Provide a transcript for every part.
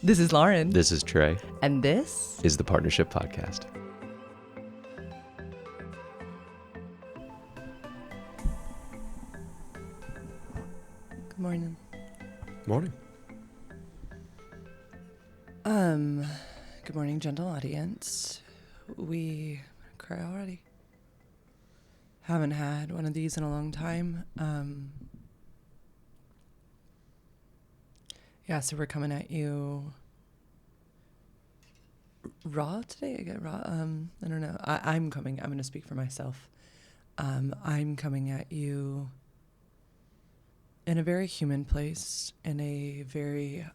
This is Lauren. This is Trey. And this is the Partnership Podcast. Good morning. Morning. Good morning, gentle audience. We cry already. Haven't had one of these in a long time. So we're coming at you raw today. I get raw. I don't know. I'm going to speak for myself. I'm coming at you in a very human place, in a very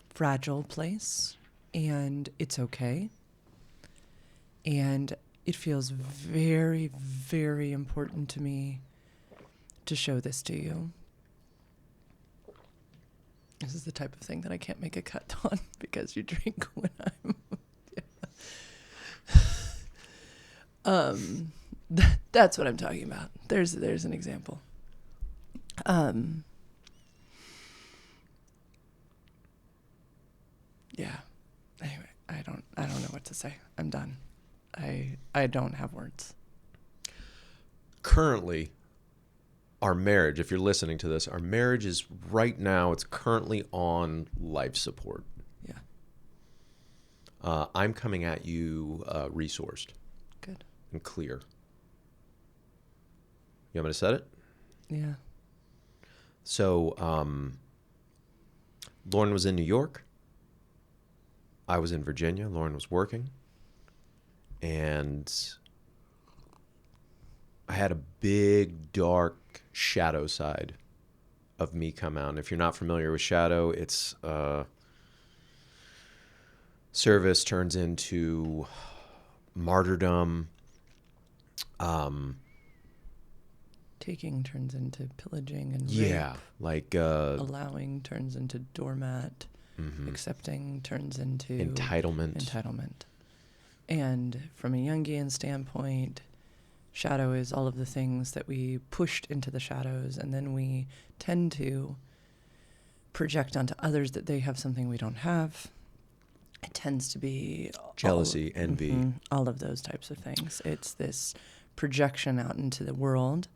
fragile place, and it's okay. And it feels very, very important to me to show this to you. This is the type of thing that I can't make a cut on because you drink when I'm... That's what I'm talking about. There's an example. Anyway, I don't know what to say. I'm done. I don't have words. Currently, our marriage, if you're listening to this, our marriage is right now, it's currently on life support. Yeah. I'm coming at you resourced. Good. And clear. You want me to set it? Yeah. So, Lauren was in New York. I was in Virginia. Lauren was working. And I had a big, dark shadow side of me come out. And if you're not familiar with shadow, it's service turns into martyrdom. Taking turns into pillaging and rape. Allowing turns into doormat. Mm-hmm. Accepting turns into entitlement. And from a Jungian standpoint, shadow is all of the things that we pushed into the shadows, and then we tend to project onto others that they have something we don't have. It tends to be jealousy, envy, all of those types of things. It's this projection out into the world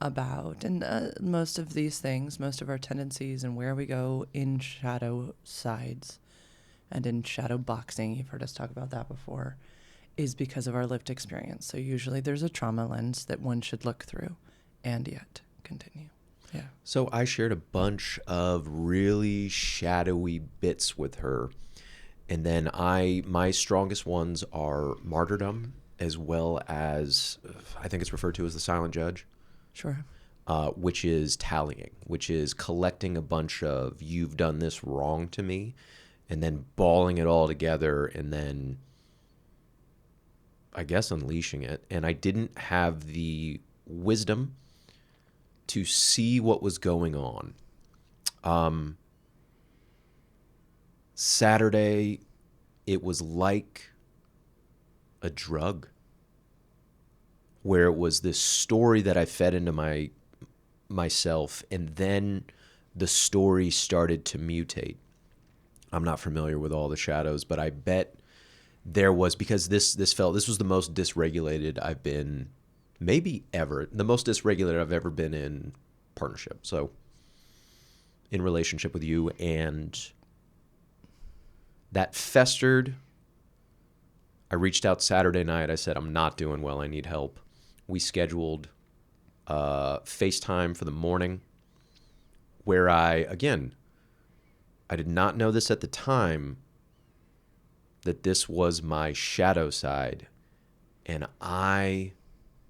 about, and most of these things, most of our tendencies and where we go in shadow sides and in shadow boxing, you've heard us talk about that before, is because of our lived experience. So usually there's a trauma lens that one should look through, and yet continue. Yeah. So I shared a bunch of really shadowy bits with her. And then my strongest ones are martyrdom, as well as, I think it's referred to as the silent judge. Sure. Which is tallying, which is collecting a bunch of you've done this wrong to me, and then balling it all together and then, I guess, unleashing it. And I didn't have the wisdom to see what was going on. Saturday, it was like a drug, where it was this story that I fed into myself, and then the story started to mutate. I'm not familiar with all the shadows, but I bet there was, because this was the most dysregulated I've been, maybe ever, the most dysregulated I've ever been in partnership. So in relationship with you, and that festered. I reached out Saturday night. I said, I'm not doing well. I need help. We scheduled FaceTime for the morning, where I did not know this at the time, that this was my shadow side, and I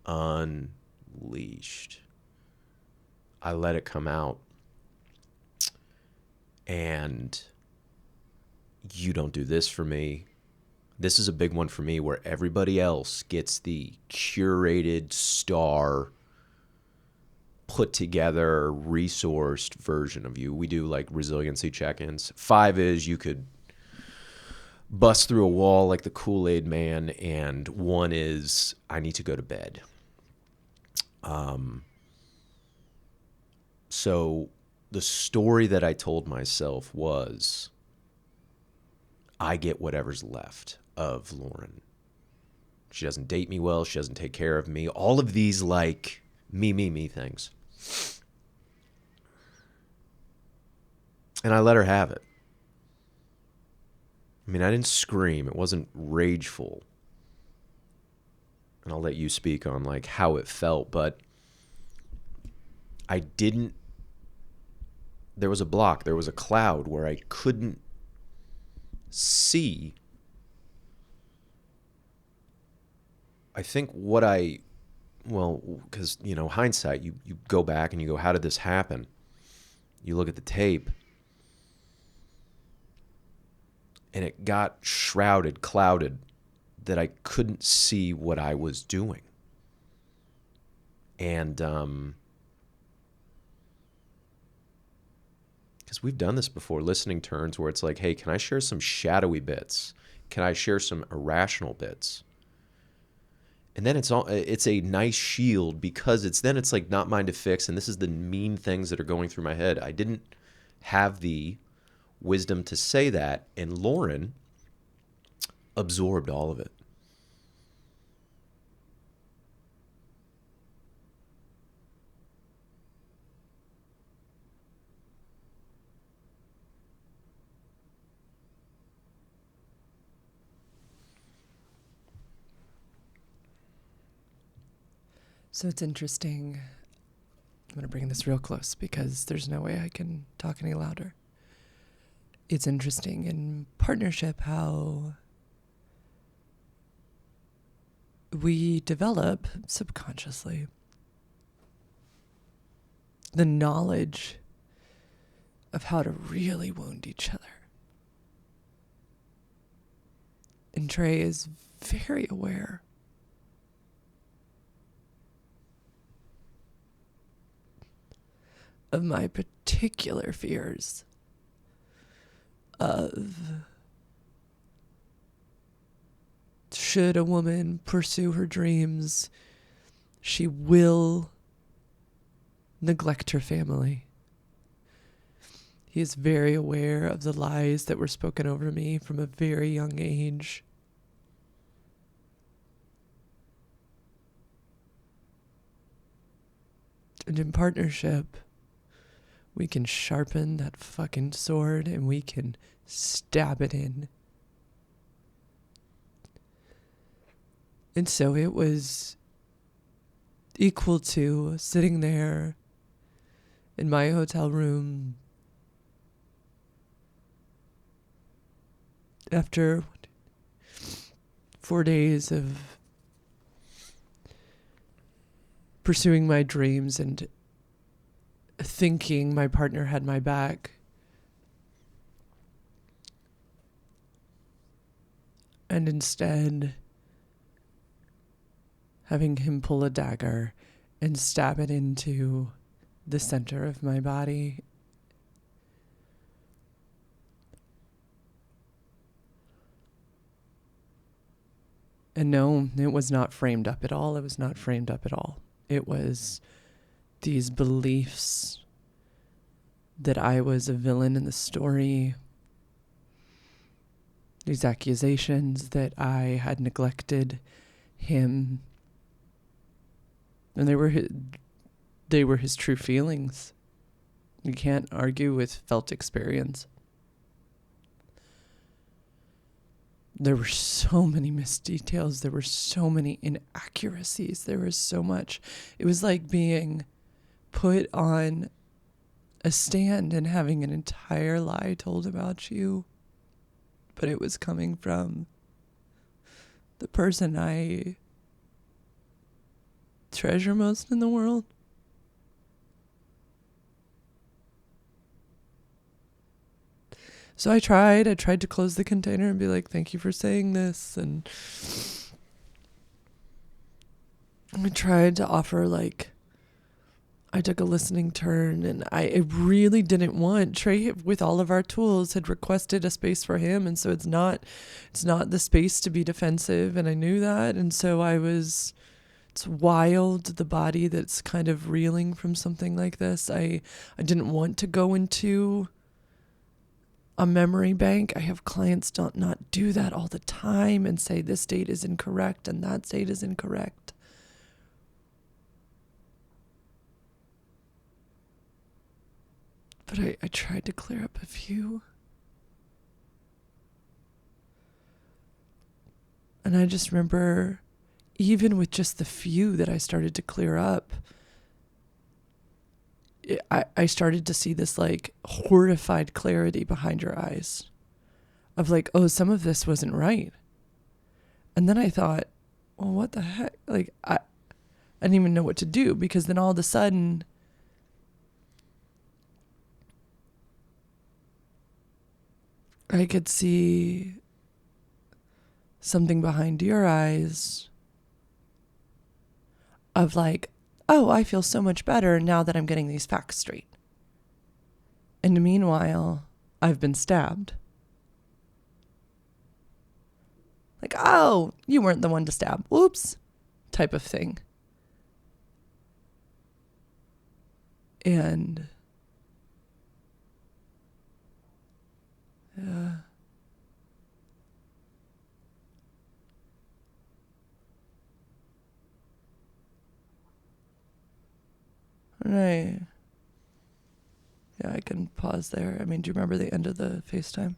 unleashed. I let it come out. And you don't do this for me. This is a big one for me, where everybody else gets the curated star, put together, resourced version of you. We do like resiliency check-ins. 5 is you could bust through a wall like the Kool-Aid man, and 1 is I need to go to bed. So the story that I told myself was, I get whatever's left of Lauren. She doesn't date me well. She doesn't take care of me. All of these like me things. And I let her have it. I mean, I didn't scream. It wasn't rageful. And I'll let you speak on like how it felt, but I didn't. There was a block. There was a cloud where I couldn't see. I think because, hindsight, you go back and you go, how did this happen? You look at the tape, and it got shrouded, clouded, that I couldn't see what I was doing. And because we've done this before, listening turns where it's like, hey, can I share some shadowy bits? Can I share some irrational bits? And then it's a nice shield, because it's like not mine to fix, and this is the mean things that are going through my head. I didn't have the wisdom to say that, and Lauren absorbed all of it. So it's interesting. I'm going to bring this real close because there's no way I can talk any louder. It's interesting in partnership how we develop subconsciously the knowledge of how to really wound each other. And Trey is very aware of my particular fears of, should a woman pursue her dreams, she will neglect her family. He is very aware of the lies that were spoken over me from a very young age. And in partnership, we can sharpen that fucking sword and we can stab it in. And so it was equal to sitting there in my hotel room after 4 days of pursuing my dreams and thinking my partner had my back, and instead having him pull a dagger and stab it into the center of my body. And no, it was not framed up at all. It was not framed up at all. It was these beliefs that I was a villain in the story, these accusations that I had neglected him, and they were his true feelings. You can't argue with felt experience. There were so many missed details. There were so many inaccuracies. There was so much. It was like being put on a stand and having an entire lie told about you, but it was coming from the person I treasure most in the world. So I tried to close the container and be like, thank you for saying this, and I tried to offer, like, I took a listening turn, and I really didn't want Trey, with all of our tools, had requested a space for him, and so it's not the space to be defensive, and I knew that, and so I was it's wild, the body that's kind of reeling from something like this. I didn't want to go into a memory bank. I have clients don't not do that all the time and say this date is incorrect and that date is incorrect. But I tried to clear up a few. And I just remember, even with just the few that I started to clear up, I started to see this like horrified clarity behind your eyes of like, oh, some of this wasn't right. And then I thought, well, what the heck? Like, I didn't even know what to do, because then all of a sudden I could see something behind your eyes of like, oh, I feel so much better now that I'm getting these facts straight. And meanwhile, I've been stabbed. Like, oh, you weren't the one to stab. Whoops, type of thing. And yeah. Right. Yeah, I can pause there. I mean, do you remember the end of the FaceTime?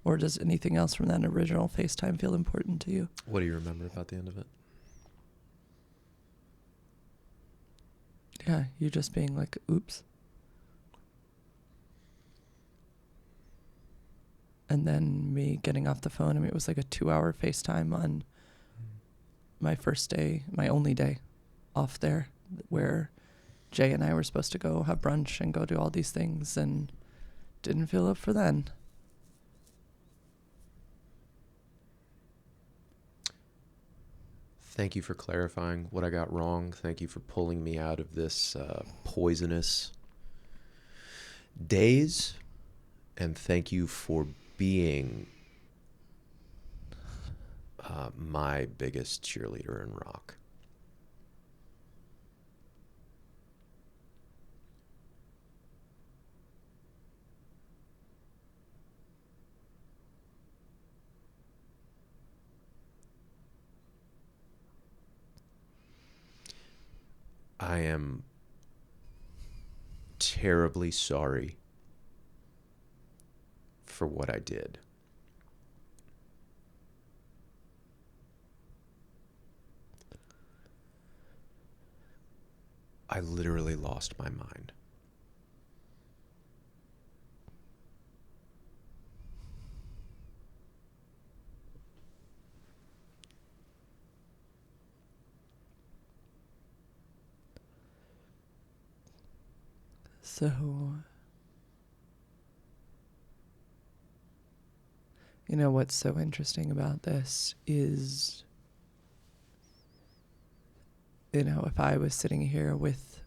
Or does anything else from that original FaceTime feel important to you? What do you remember about the end of it? Yeah, you just being like, oops. And then me getting off the phone. I mean, it was like a 2-hour FaceTime on my first day, my only day off there, where Jay and I were supposed to go have brunch and go do all these things, and didn't feel up for then. Thank you for clarifying what I got wrong. Thank you for pulling me out of this poisonous daze. And thank you for being my biggest cheerleader in rock. I am terribly sorry for what I did. I literally lost my mind. So, you know, what's so interesting about this is, you know, if I was sitting here with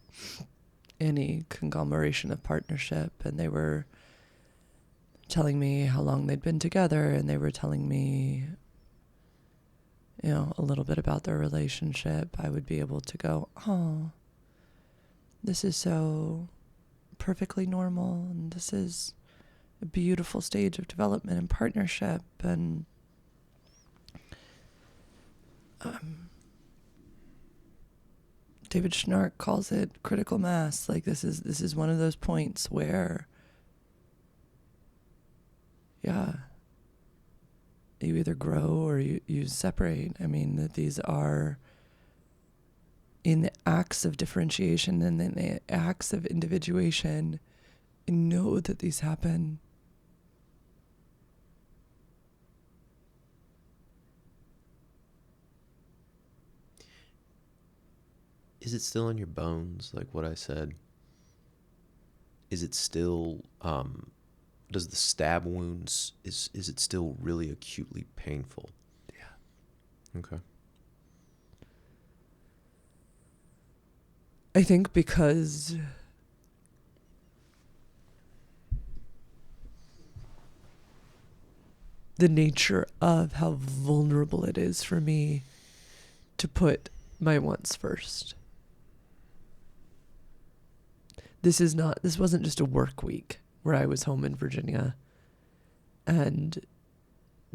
any conglomeration of partnership and they were telling me how long they'd been together and they were telling me, you know, a little bit about their relationship, I would be able to go, oh, this is so perfectly normal, and this is a beautiful stage of development and partnership. And David Schnark calls it critical mass. Like, this is one of those points where, yeah, you either grow or you separate. I mean, that these are in the acts of differentiation and in the acts of individuation. Know that these happen. Is it still in your bones, like what I said? Is it still, does the stab wounds, is it still really acutely painful? Yeah. Okay. I think because the nature of how vulnerable it is for me to put my wants first. This wasn't just a work week where I was home in Virginia and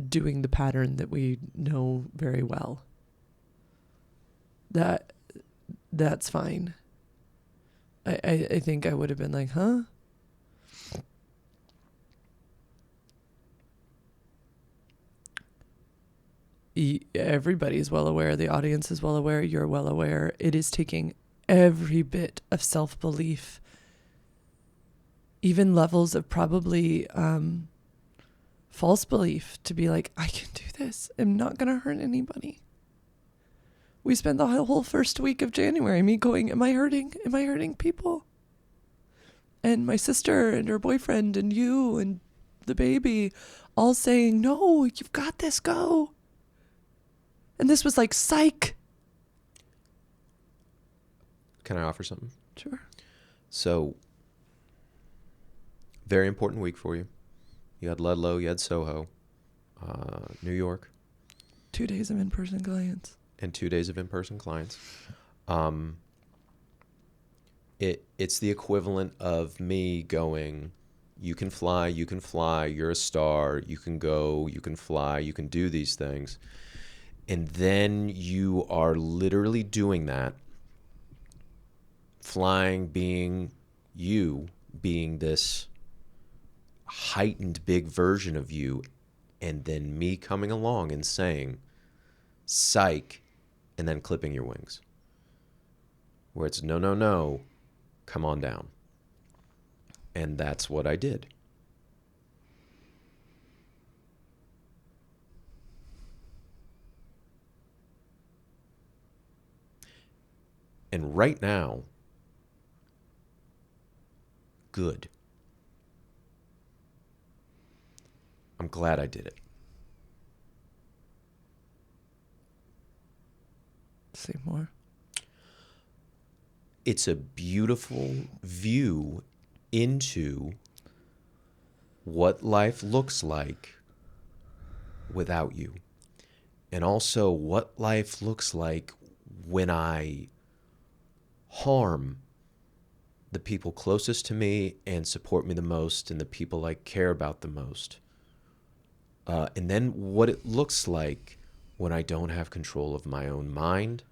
doing the pattern that we know very well. That's fine. I think I would have been like, huh? Everybody's well aware. The audience is well aware. You're well aware. It is taking every bit of self-belief, even levels of probably false belief, to be like, I can do this. I'm not going to hurt anybody. We spent the whole first week of January, me going, am I hurting? Am I hurting people? And my sister and her boyfriend and you and the baby all saying, no, you've got this, go. And this was like, psych. Can I offer something? Sure. So, very important week for you. You had Ludlow, you had Soho, New York. 2 days of in-person clients. And 2 days of in-person clients. It's the equivalent of me going, you can fly, you're a star, you can go, you can fly, you can do these things. And then you are literally doing that, flying, being you, being this heightened big version of you, and then me coming along and saying, psych, and then clipping your wings. Where it's, no, come on down. And that's what I did. And right now, good. I'm glad I did it. Say more. It's a beautiful view into what life looks like without you. And also what life looks like when I harm the people closest to me and support me the most and the people I care about the most. And then what it looks like when I don't have control of my own mind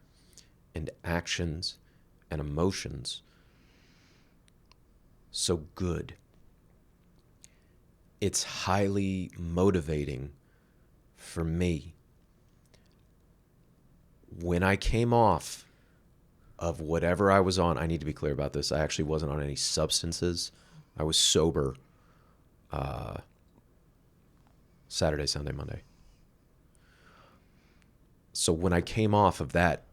and actions and emotions. So good. It's highly motivating for me. When I came off of whatever I was on, I need to be clear about this. I actually wasn't on any substances. I was sober Saturday, Sunday, Monday. So when I came off of that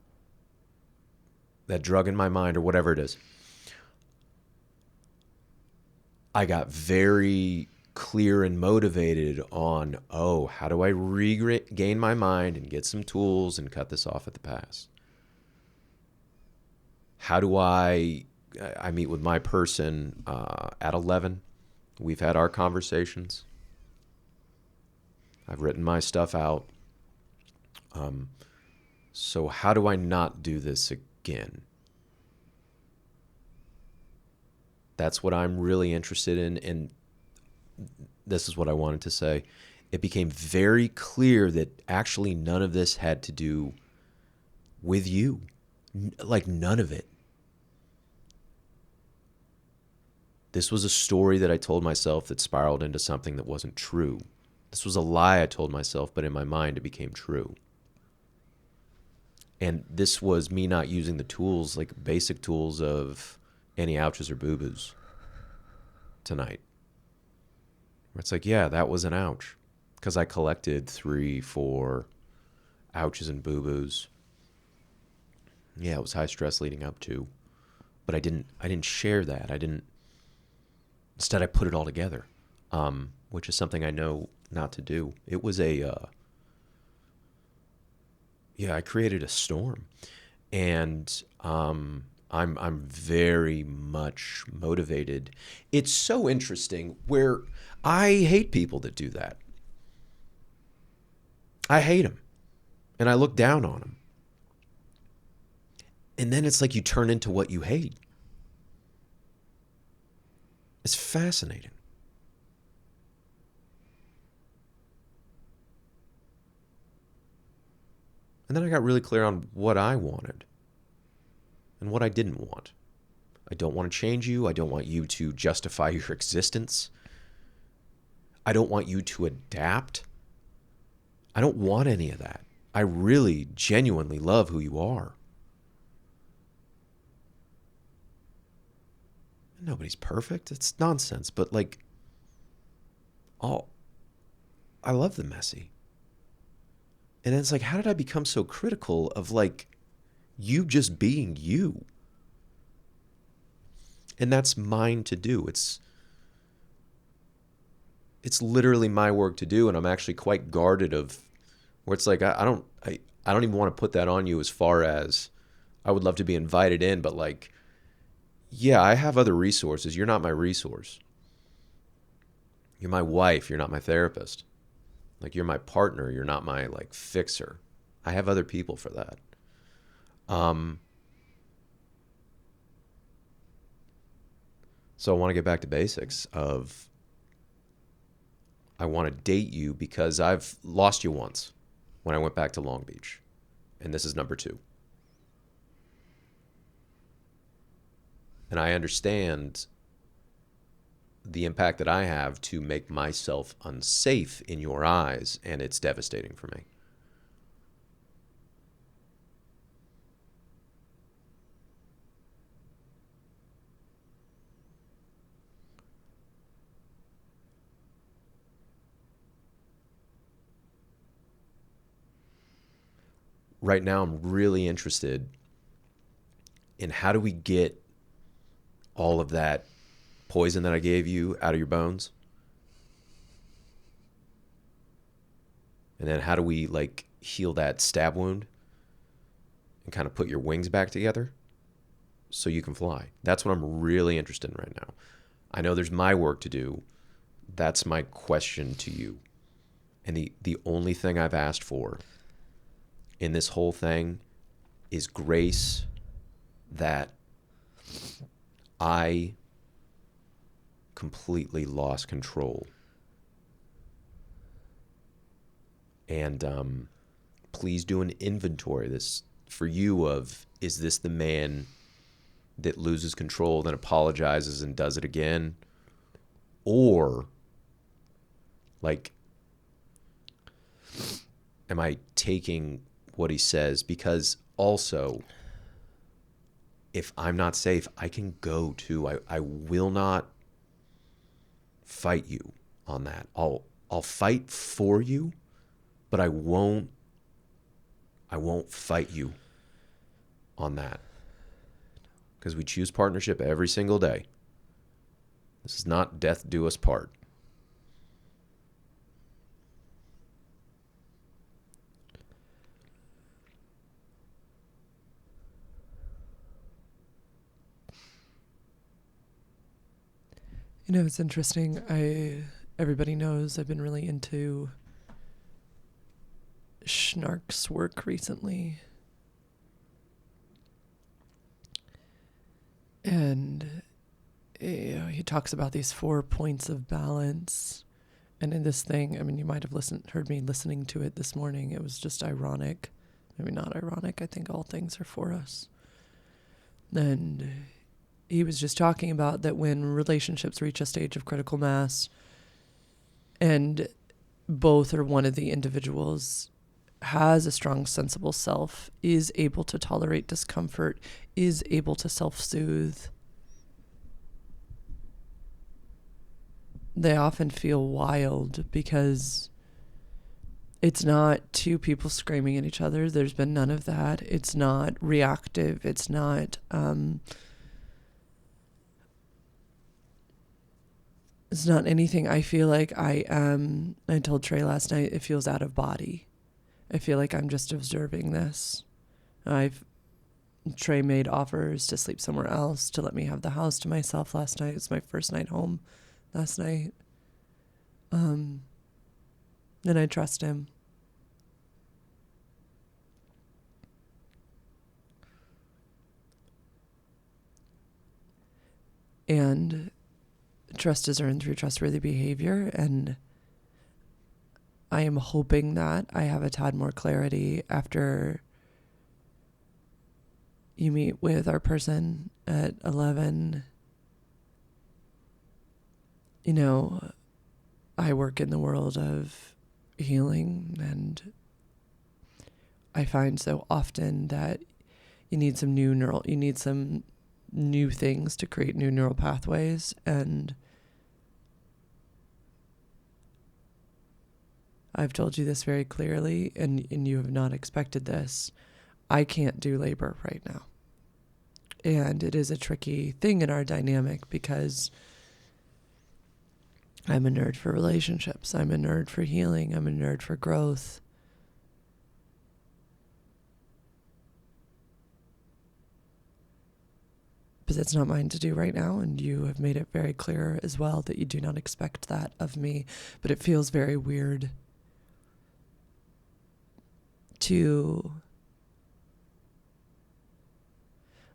drug in my mind or whatever it is, I got very clear and motivated on, how do I regain my mind and get some tools and cut this off at the pass? How do I meet with my person at 11. We've had our conversations. I've written my stuff out. So how do I not do this again? That's what I'm really interested in, and this is what I wanted to say. It became very clear that actually none of this had to do with you. Like, none of it. This was a story that I told myself that spiraled into something that wasn't true. This was a lie I told myself, but in my mind it became true. And this was me not using the tools, like basic tools of any ouches or boo-boos tonight. Where it's like, yeah, that was an ouch. Because I collected 3-4 ouches and boo-boos. Yeah, it was high stress leading up to. But I didn't share that. Instead I put it all together. Which is something I know not to do. It was I created a storm. And I'm very much motivated. It's so interesting where I hate people that do that. I hate him. And I look down on him. And then it's like you turn into what you hate. It's fascinating. And then I got really clear on what I wanted and what I didn't want. I don't want to change you. I don't want you to justify your existence. I don't want you to adapt. I don't want any of that. I really, genuinely love who you are. Nobody's perfect. It's nonsense. But like, I love the messy. And it's like, how did I become so critical of like you just being you? And that's mine to do. It's literally my work to do, and I'm actually quite guarded of where it's like I don't even want to put that on you as far as I would love to be invited in, but like, yeah, I have other resources. You're not my resource. You're my wife. You're not my therapist. Like, you're my partner. You're not my like fixer. I have other people for that. So I want to get back to basics of I want to date you because I've lost you once when I went back to Long Beach. And this is number 2. And I understand the impact that I have to make myself unsafe in your eyes, and it's devastating for me. Right now, I'm really interested in how do we get all of that poison that I gave you out of your bones? And then how do we like heal that stab wound and kind of put your wings back together so you can fly? That's what I'm really interested in right now. I know there's my work to do. That's my question to you. And the only thing I've asked for in this whole thing is grace that I completely lost control. And please do an inventory this for you of, is this the man that loses control, then apologizes and does it again? Or like, am I taking what he says? Because also, if I'm not safe, I can go too. I will not fight you on that. I'll fight for you, but I won't fight you on that. Because we choose partnership every single day. This is not death do us part. You know, it's interesting. Everybody knows I've been really into Schnark's work recently. And he talks about these 4 points of balance. And in this thing, I mean, you might have heard me listening to it this morning. It was just ironic. Maybe not ironic. I think all things are for us. And he was just talking about that when relationships reach a stage of critical mass and both or one of the individuals has a strong, sensible self, is able to tolerate discomfort, is able to self-soothe, they often feel wild because it's not 2 people screaming at each other. There's been none of that. It's not reactive. It's not anything. I feel like I told Trey last night, it feels out of body. I feel like I'm just observing this. Trey made offers to sleep somewhere else, to let me have the house to myself last night. It's my first night home last night. And I trust him. And trust is earned through trustworthy behavior. And I am hoping that I have a tad more clarity after you meet with our person at 11. You know, I work in the world of healing, and I find so often that you need some new things to create new neural pathways. And I've told you this very clearly, and you have not expected this. I can't do labor right now. And it is a tricky thing in our dynamic because I'm a nerd for relationships. I'm a nerd for healing. I'm a nerd for growth. But that's not mine to do right now, and you have made it very clear as well that you do not expect that of me. But it feels very weird to,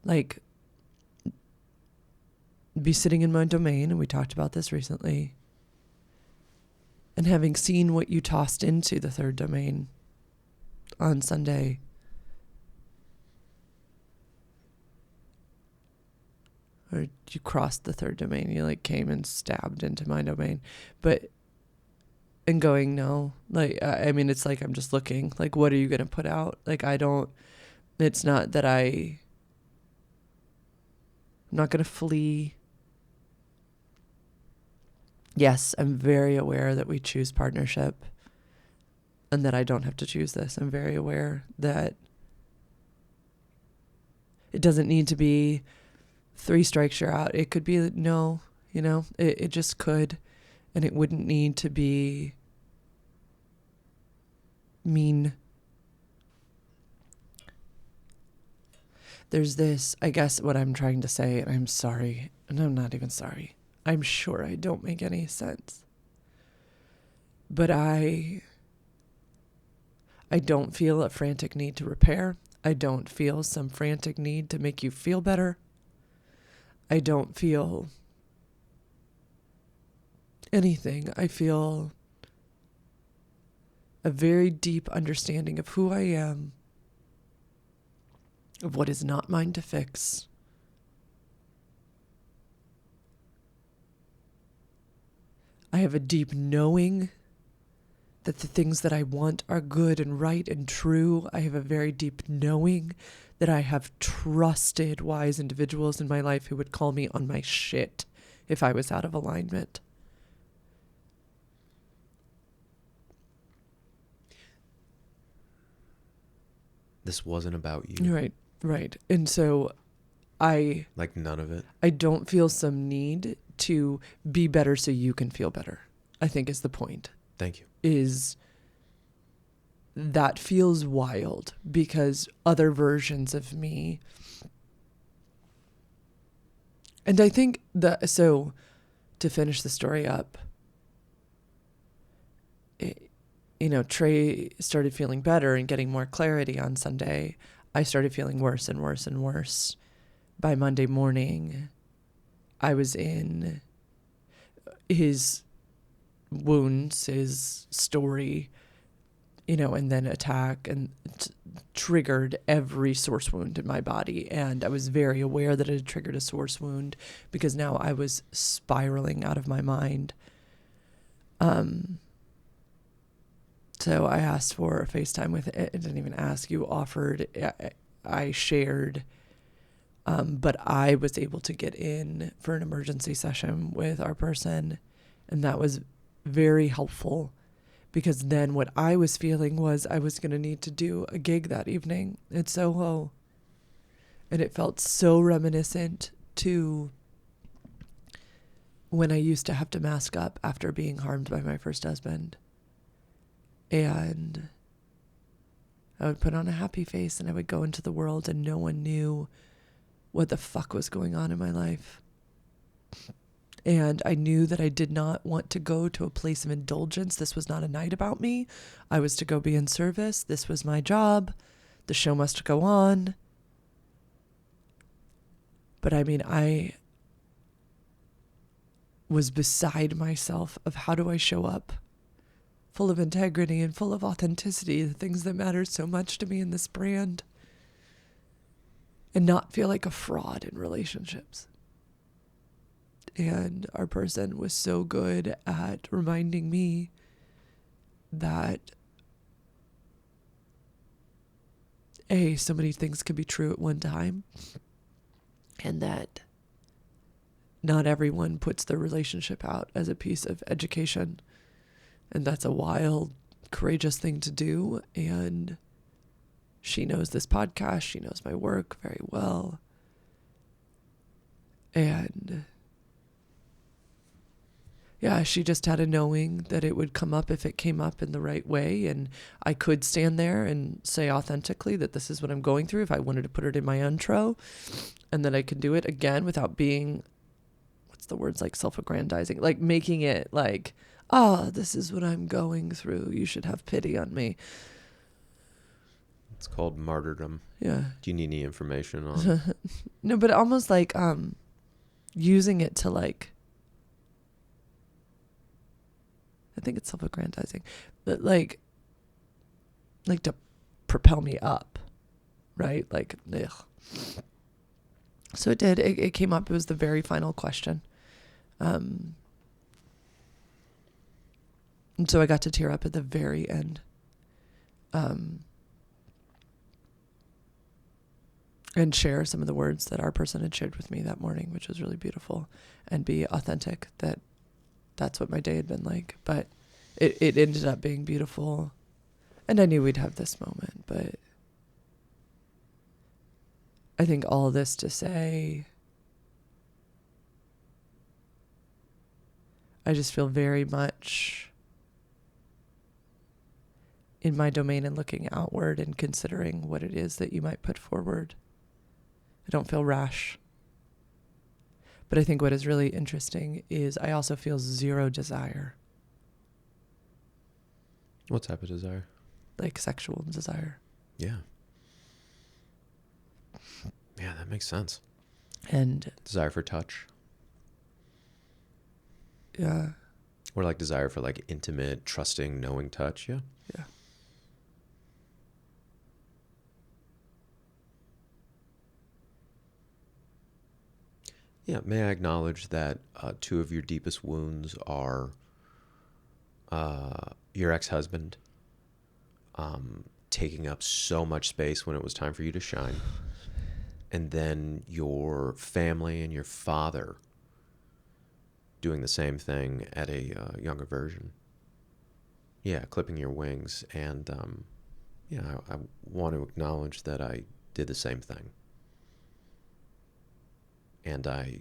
like, be sitting in my domain, and we talked about this recently, and having seen what you tossed into the third domain on Sunday, or you crossed the third domain, you like came and stabbed into my domain, and going, no, like, I mean, it's like, I'm just looking, like, what are you going to put out? Like, it's not that I'm not going to flee. Yes, I'm very aware that we choose partnership and that I don't have to choose this. I'm very aware that it doesn't need to be 3 strikes, you're out. It could be no, it just could. And it wouldn't need to be mean. There's this, I guess what I'm trying to say, and I'm sorry, and I'm not even sorry. I'm sure I don't make any sense. But I don't feel a frantic need to repair. I don't feel some frantic need to make you feel better. I don't feel anything. I feel a very deep understanding of who I am, of what is not mine to fix. I have a deep knowing that the things that I want are good and right and true. I have a very deep knowing that I have trusted wise individuals in my life who would call me on my shit if I was out of alignment. This wasn't about you. Right. And so like none of it. I don't feel some need to be better so you can feel better, I think is the point. Thank you. Is that feels wild because other versions of me. And I think so to finish the story up, Trey started feeling better and getting more clarity on Sunday. I started feeling worse and worse and worse. By Monday morning, I was in his wounds, his story, and then attack, and triggered every source wound in my body. And I was very aware that it had triggered a source wound because now I was spiraling out of my mind. So I asked for a FaceTime with it. I didn't even ask. You offered. I shared. But I was able to get in for an emergency session with our person. And that was very helpful because then what I was feeling was I was going to need to do a gig that evening at Soho. And it felt so reminiscent to when I used to have to mask up after being harmed by my first husband. And I would put on a happy face and I would go into the world and no one knew what the fuck was going on in my life. And I knew that I did not want to go to a place of indulgence. This was not a night about me. I was to go be in service. This was my job. The show must go on. But I mean, was beside myself of how do I show up full of integrity and full of authenticity, the things that matter so much to me in this brand, and not feel like a fraud in relationships. And our person was so good at reminding me that so many things could be true at one time, and that not everyone puts their relationship out as a piece of education. And that's a wild, courageous thing to do. And she knows this podcast. She knows my work very well. And yeah, she just had a knowing that it would come up if it came up in the right way. And I could stand there and say authentically that this is what I'm going through if I wanted to put it in my intro. And that I could do it again without being, what's the words, like self-aggrandizing, like making it like, this is what I'm going through. You should have pity on me. It's called martyrdom. Yeah. Do you need any information on? No, but almost like using it to like, I think it's self-aggrandizing, but like to propel me up, right? Like, ugh. So it did. It came up. It was the very final question. And so I got to tear up at the very end. And share some of the words that our person had shared with me that morning, which was really beautiful, and be authentic that that's what my day had been like. But it ended up being beautiful. And I knew we'd have this moment, but I think all of this to say, I just feel very much in my domain and looking outward and considering what it is that you might put forward. I don't feel rash. But I think what is really interesting is I also feel zero desire. What type of desire? Like sexual desire. Yeah. Yeah, that makes sense. And desire for touch. Yeah. Or like desire for like intimate, trusting, knowing touch. Yeah. Yeah. Yeah. May I acknowledge that two of your deepest wounds are your ex-husband taking up so much space when it was time for you to shine. And then your family and your father doing the same thing at a younger version. Yeah, clipping your wings. And I want to acknowledge that I did the same thing. And I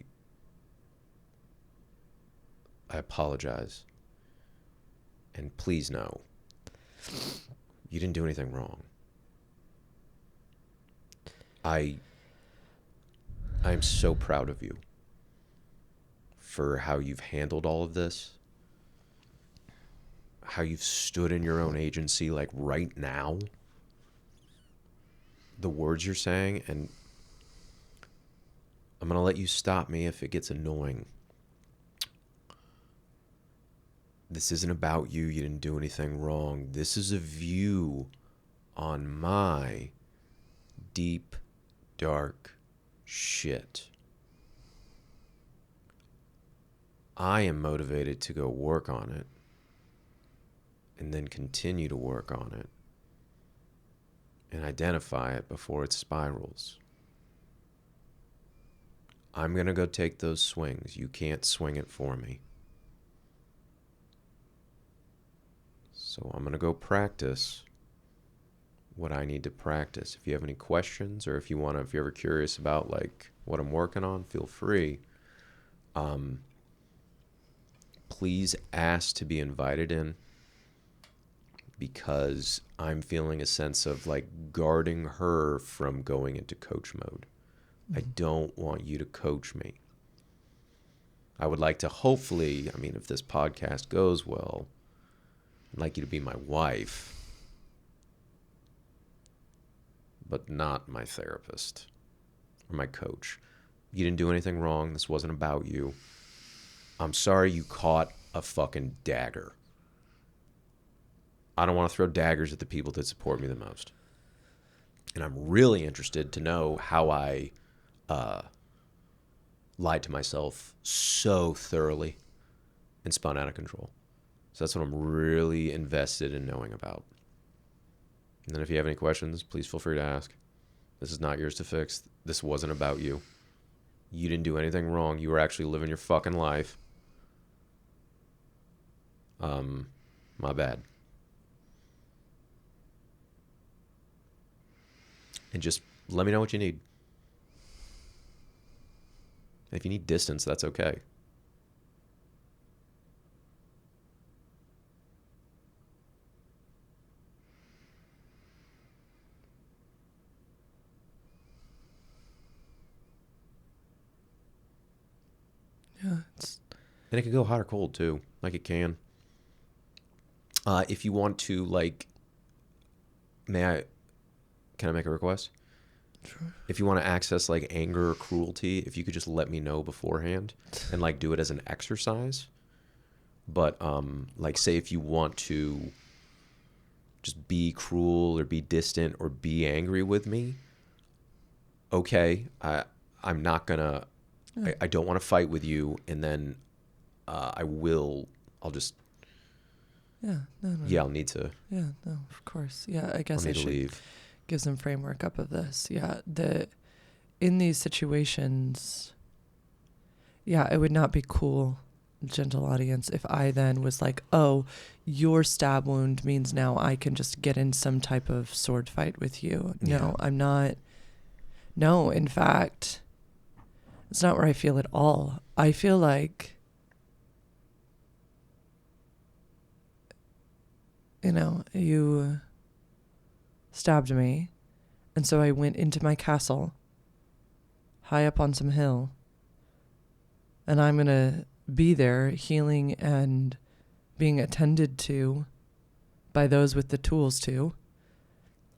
apologize. And please know, you didn't do anything wrong. I'm so proud of you for how you've handled all of this, how you've stood in your own agency, like right now, the words you're saying, and I'm going to let you stop me if it gets annoying. This isn't about you. You didn't do anything wrong. This is a view on my deep, dark shit. I am motivated to go work on it and then continue to work on it and identify it before it spirals. I'm going to go take those swings. You can't swing it for me. So I'm going to go practice what I need to practice. If you have any questions, or if you're ever curious about like what I'm working on, feel free. Please ask to be invited in, because I'm feeling a sense of like guarding her from going into coach mode. I don't want you to coach me. I would like to hopefully, if this podcast goes well, I'd like you to be my wife, but not my therapist or my coach. You didn't do anything wrong. This wasn't about you. I'm sorry you caught a fucking dagger. I don't want to throw daggers at the people that support me the most. And I'm really interested to know how I lied to myself so thoroughly and spun out of control. So that's what I'm really invested in knowing about. And then if you have any questions, please feel free to ask. This is not yours to fix. This wasn't about you. You didn't do anything wrong. You were actually living your fucking life. My bad. And just let me know what you need. If you need distance, that's okay. Yeah. And it can go hot or cold too. Like it can. If you want to, like, can I make a request? Sure. If you want to access like anger or cruelty, if you could just let me know beforehand and like do it as an exercise. But like say if you want to just be cruel or be distant or be angry with me, okay, I'm not gonna. Yeah. I don't want to fight with you, and then I'll just. Yeah. No. Yeah, I'll need to. Yeah. No. Of course. Yeah. I guess I'll I need to should leave. give some framework up of this. Yeah. In these situations, yeah, it would not be cool, gentle audience, if I then was like, oh, your stab wound means now I can just get in some type of sword fight with you. Yeah. No, I'm not. No, in fact, it's not where I feel at all. I feel like, you stabbed me, and so I went into my castle, high up on some hill, and I'm going to be there healing and being attended to by those with the tools to,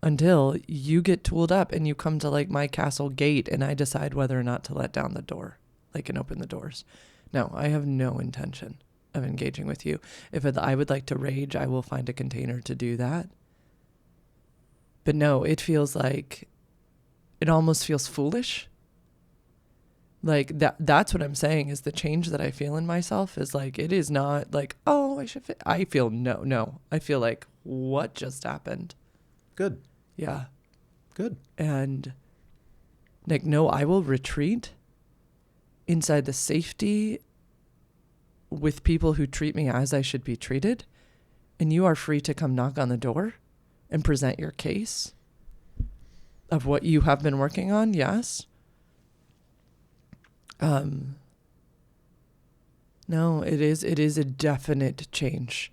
until you get tooled up and you come to like my castle gate and I decide whether or not to let down the door, like, and open the doors. No, I have no intention of engaging with you. If I would like to rage, I will find a container to do that. But no, it almost feels foolish. Like that's what I'm saying is the change that I feel in myself is like, it is not like, oh, I feel no. I feel like, what just happened? Good. Yeah. Good. And like, no, I will retreat inside the safety with people who treat me as I should be treated. And you are free to come knock on the door and present your case of what you have been working on. Yes. No, it is a definite change.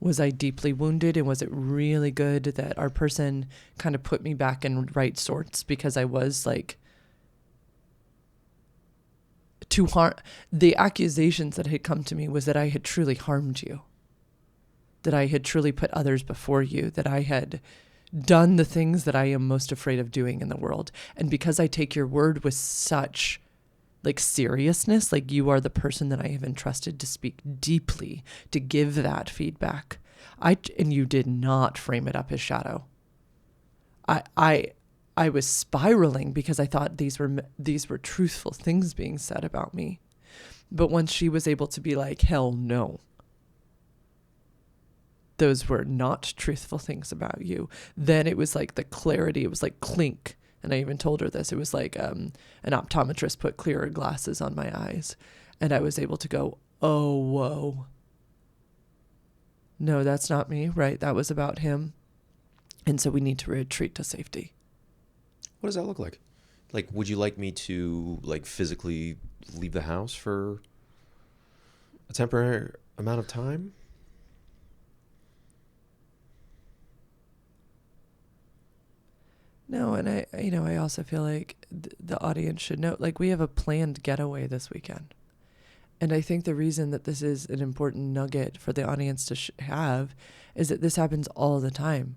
Was I deeply wounded, and was it really good that our person kind of put me back in right sorts, because I was like to harm. The accusations that had come to me was that I had truly harmed you, that I had truly put others before you, that I had done the things that I am most afraid of doing in the world. And because I take your word with such like seriousness, like you are the person that I have entrusted to speak deeply, to give that feedback. And you did not frame it up as shadow. I was spiraling because I thought these were truthful things being said about me. But once she was able to be like, hell no, those were not truthful things about you, then it was like the clarity, it was like clink. And I even told her this. It was like an optometrist put clearer glasses on my eyes. And I was able to go, oh, whoa. No, that's not me, right? That was about him. And so we need to retreat to safety. What does that look like? Like, would you like me to, like, physically leave the house for a temporary amount of time? No, and I also feel like the audience should know, like, we have a planned getaway this weekend. And I think the reason that this is an important nugget for the audience to have is that this happens all the time.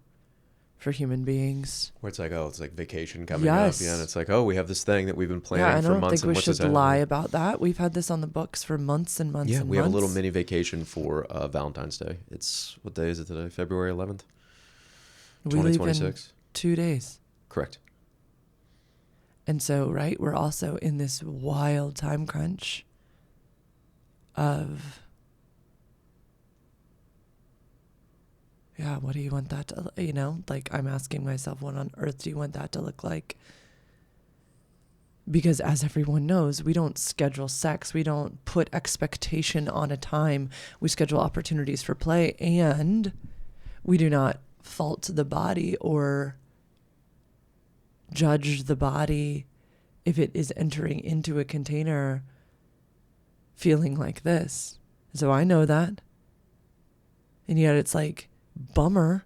for human beings. Where it's like, oh, it's like vacation coming up. Yes. Yeah, and it's like, oh, we have this thing that we've been Yeah, planning and I for don't months. think we And what's this should lie about that. We've had this on the books for months and months Yeah, and we have a months. little mini vacation for Valentine's Day. It's, what day is it today? February 11th? We leave in 2026? 2 days. Correct. And so, right, we're also in this wild time crunch of, yeah, what do you want that to, you know, like I'm asking myself, what on earth do you want that to look like? Because as everyone knows, we don't schedule sex. We don't put expectation on a time. We schedule opportunities for play, and we do not fault the body or judge the body if it is entering into a container feeling like this. So I know that. And yet it's like, bummer.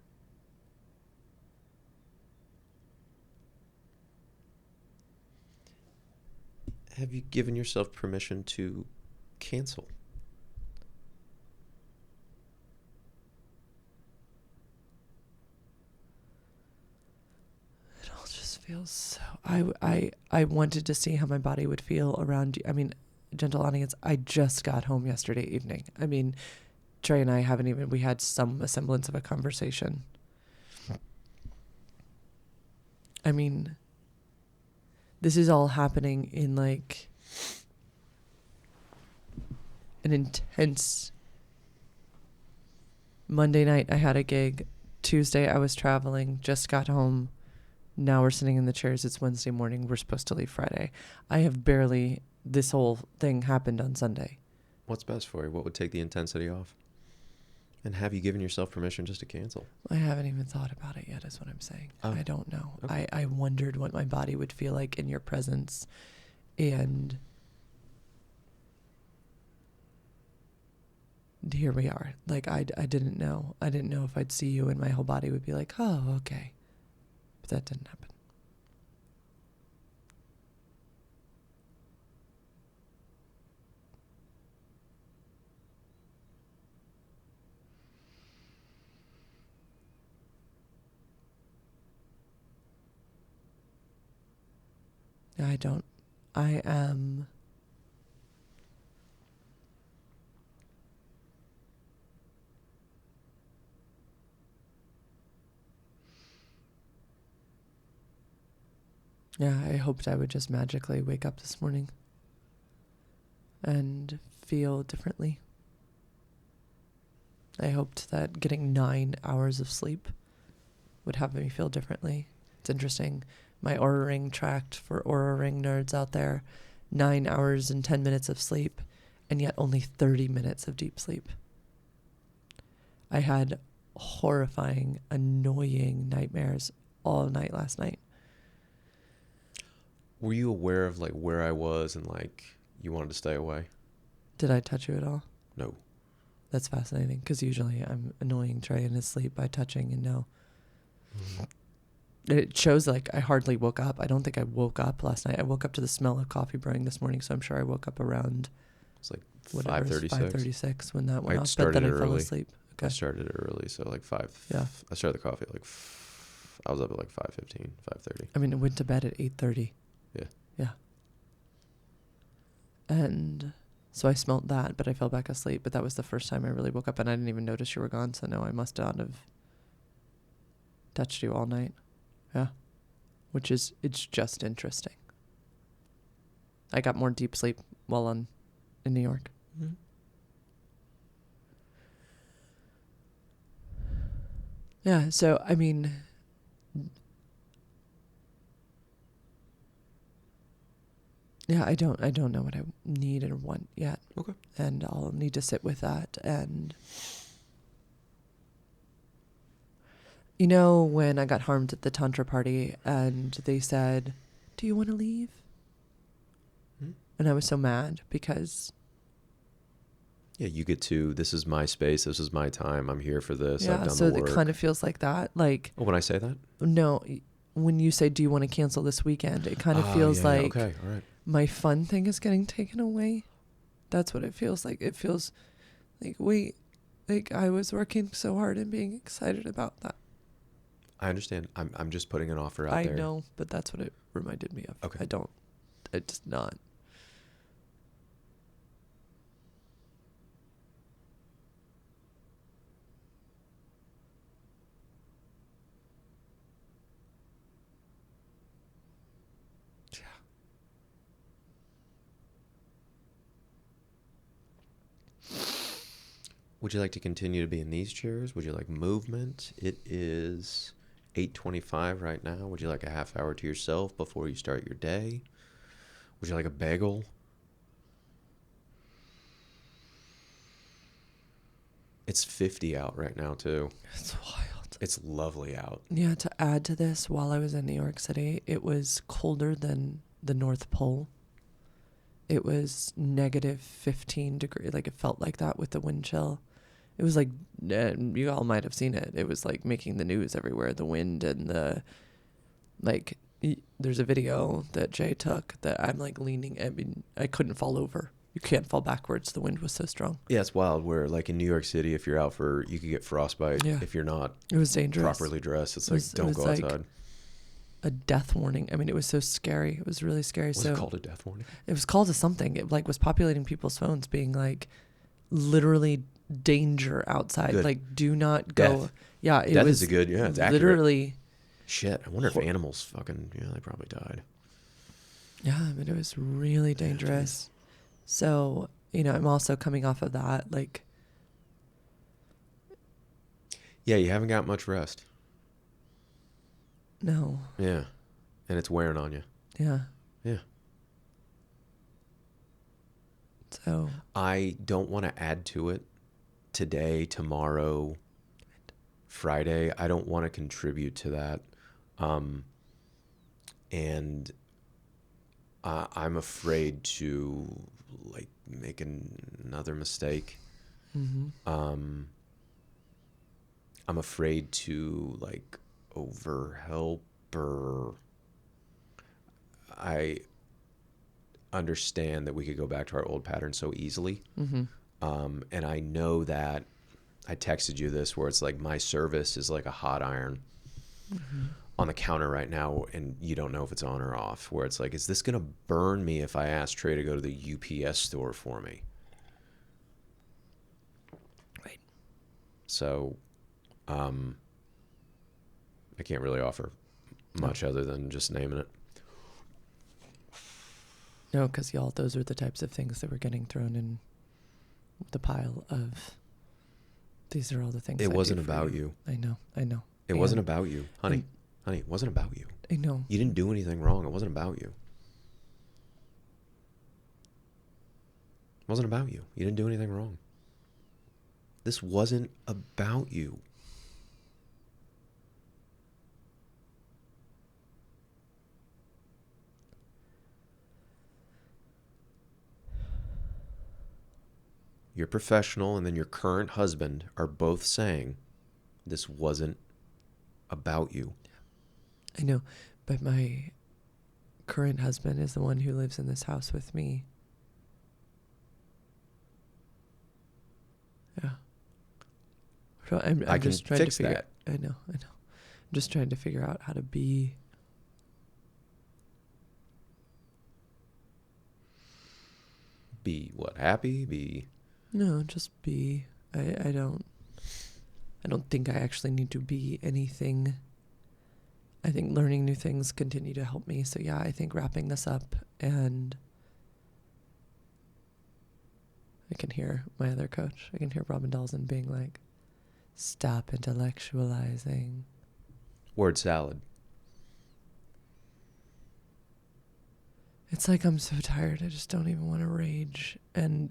Have you given yourself permission to cancel? It all just feels so... I wanted to see how my body would feel around you. I mean, gentle audience, I just got home yesterday evening. I mean, Trey and I haven't even... We had some semblance of a conversation. I mean, this is all happening in like an intense... Monday night, I had a gig. Tuesday, I was traveling, just got home. Now we're sitting in the chairs. It's Wednesday morning. We're supposed to leave Friday. I have barely... This whole thing happened on Sunday. What's best for you? What would take the intensity off? And have you given yourself permission just to cancel? I haven't even thought about it yet, is what I'm saying. Oh. I don't know. Okay. I wondered what my body would feel like in your presence. And here we are. Like, I didn't know. I didn't know if I'd see you and my whole body would be like, oh, okay. But that didn't happen. I am... Yeah, I hoped I would just magically wake up this morning and feel differently. I hoped that getting 9 hours of sleep would have me feel differently. It's interesting. My Aura Ring tracked, for Aura Ring nerds out there, 9 hours and 10 minutes of sleep, and yet only 30 minutes of deep sleep. I had horrifying, annoying nightmares all night last night. Were you aware of like where I was and like you wanted to stay away? Did I touch you at all? No. That's fascinating, because usually I'm annoying Trey in his sleep by touching, and no. Mm-hmm. It shows like I hardly woke up. I don't think I woke up last night. I woke up to the smell of coffee brewing this morning, so I'm sure I woke up around... It's like 5:36. 5:36 when that went off, started but then I early. fell asleep. Okay. I started early, so like 5. Yeah. I started the coffee at like... I was up at like 5:15, 5:30. I mean, I went to bed at 8:30. Yeah. Yeah. And so I smelt that, but I fell back asleep. But that was the first time I really woke up, and I didn't even notice you were gone. So no, I must not have touched you all night. Yeah. It's just interesting. I got more deep sleep while in New York. Mm-hmm. Yeah, so I mean, yeah, I don't know what I need or want yet. Okay. And I'll need to sit with that. And you know, when I got harmed at the Tantra party and they said, "Do you want to leave?" Hmm? And I was so mad because... Yeah, you get to, this is my space, this is my time, I'm here for this, I've done so the work. it kind of feels like that. Like, Oh, when I say that? no, when you say, "Do you want to cancel this weekend?" It kind of feels like okay, all right. my fun thing is getting taken away. That's what it feels like. It feels like, wait, like I was working so hard and being excited about that. I understand. I'm just putting an offer out I there. know, but that's what it reminded me of. Okay. It's not. Would you like to continue to be in these chairs? Would you like movement? It is 8:25 right now. Would you like a half hour to yourself before you start your day? Would you like a bagel? It's 50 out right now, too. It's wild. It's lovely out. Yeah, to add to this, while I was in New York City, it was colder than the North Pole. It was negative 15 degrees. Like, it felt like that with the wind chill. It was like, you all might have seen it. It was like making the news everywhere. The wind and there's a video that Jay took that I'm like leaning. I mean, I couldn't fall over. You can't fall backwards. The wind was so strong. Yeah, it's wild. Where like in New York City, if you're out you could get frostbite if you're not It was dangerous. properly dressed. It's like, don't go outside. A death warning. I mean, it was so scary. It was really scary. Was it called a death warning? It was called something. It like was populating people's phones, being like, literally danger outside. Good. Like, do not go. Death. Yeah, it Death was is it's accurate. literally. Shit, I wonder if animals fucking, they probably died. Yeah, but it was really dangerous. So, I'm also coming off of that. Like, yeah, you haven't got much rest. no. Yeah, and it's wearing on you. Yeah. Yeah. So. I don't want to add to it today, tomorrow, Friday. I don't want to contribute to that. And I'm afraid to like make another mistake. Mm-hmm. I'm afraid to like overhelp, or I understand that we could go back to our old pattern so easily. Mm-hmm. And I know that I texted you this where it's like my service is like a hot iron on the counter right now, and you don't know if it's on or off, where it's like, is this going to burn me if I ask Trey to go to the UPS store for me? Right. So I can't really offer much other than just naming it. No, because those are the types of things that were getting thrown in the pile of, these are all the things. It wasn't about you. I know. It wasn't about you, honey. Honey, it wasn't about you. I know. You didn't do anything wrong. It wasn't about you. It wasn't about you. You didn't do anything wrong. This wasn't about you. Your professional and then your current husband are both saying this wasn't about you. I know, but my current husband is the one who lives in this house with me. Yeah. So I'm I just can trying fix to figure. that. I know. I'm just trying to figure out how to be. Be what? Happy? Be. No, just be. I don't think I actually need to be anything. I think learning new things continue to help me. So yeah, I think wrapping this up, and I can hear my other coach. I can hear Robin Dalton being like, stop intellectualizing. Word salad. It's like I'm so tired. I just don't even want to rage. And,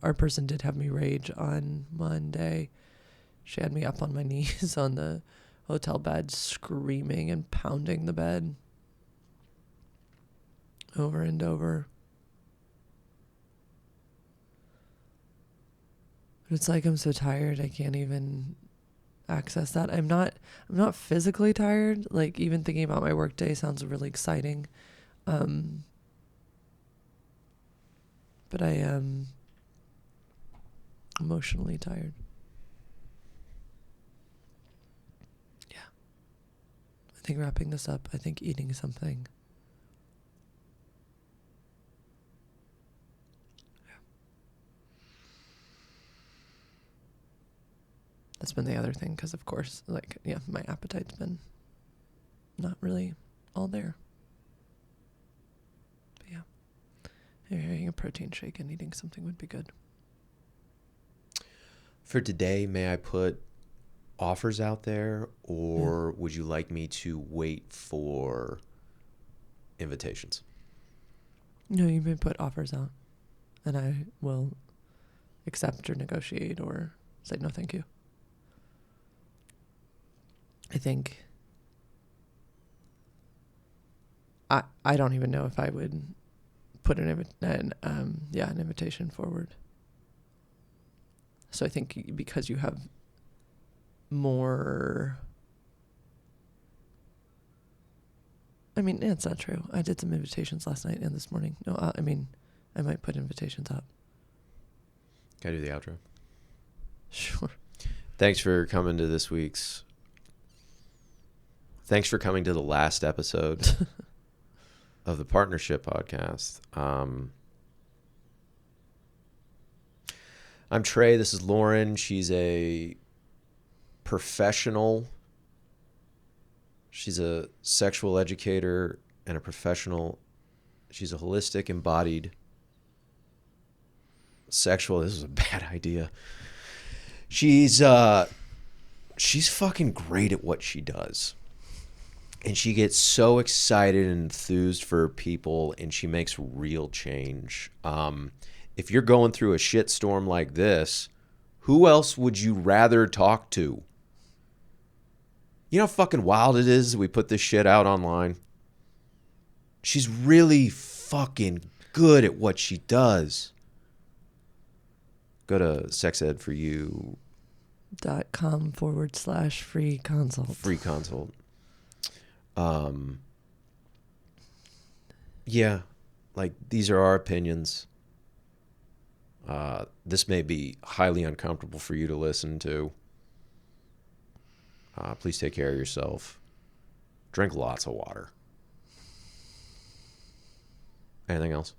our person did have me rage on Monday. She had me up on my knees on the hotel bed, screaming and pounding the bed over and over. But it's like I'm so tired. I can't even access that. I'm not physically tired. Like, even thinking about my work day sounds really exciting. But I am emotionally tired. Yeah. I think wrapping this up, I think eating something. Yeah. That's been the other thing, because of course, like, yeah, my appetite's been not really all there. But yeah, having a protein shake and eating something would be good. For today, may I put offers out there, or would you like me to wait for invitations? No, you may put offers out, and I will accept or negotiate or say no thank you. I think I don't even know if I would put an invitation forward. So I think because you have more, I mean, it's not true. I did some invitations last night and this morning. No, I mean, I might put invitations up. Can I do the outro? Sure. Thanks for coming to the last episode of the Partnership Podcast. I'm Trey. This is Lauren. She's a professional. She's a sexual educator and a professional. She's a holistic, embodied sexual. This is a bad idea. She's fucking great at what she does. And she gets so excited and enthused for people, and she makes real change. If you're going through a shitstorm like this, who else would you rather talk to? You know how fucking wild it is that we put this shit out online? She's really fucking good at what she does. Go to sexedforyou.com/free consult. Free consult. Yeah, like, these are our opinions. This may be highly uncomfortable for you to listen to. Please take care of yourself. Drink lots of water. Anything else?